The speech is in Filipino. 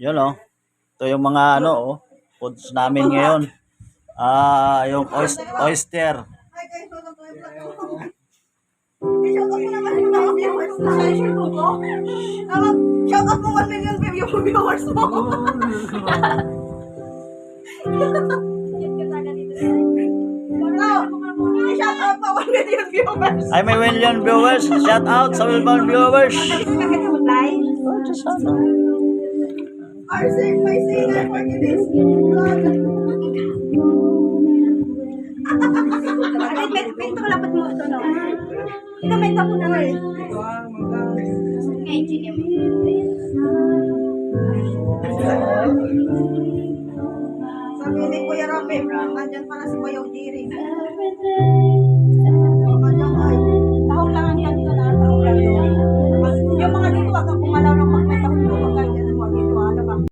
Yun oh. Ito yung mga ano oh, foods namin ngayon. Yung oyster. Hi guys, welcome to my vlog. I-shout out mo naman yung mga viewers na sa YouTube ko. Shout out mo 1 million viewers mo. I-shout out pa 1 million viewers. Ay, may 1 million viewers. Shout out sa 1 million viewers. Just ano. RC, my singer for today's vlog. Bento ko lapit mo ito, no? Ito, bento ko na rin. Sabi ni Kuya Rapi, andyan pala si Kuya Ujiri. Tahong lang ang yan dito na. Yung mga dito, wag kang kumalaw ng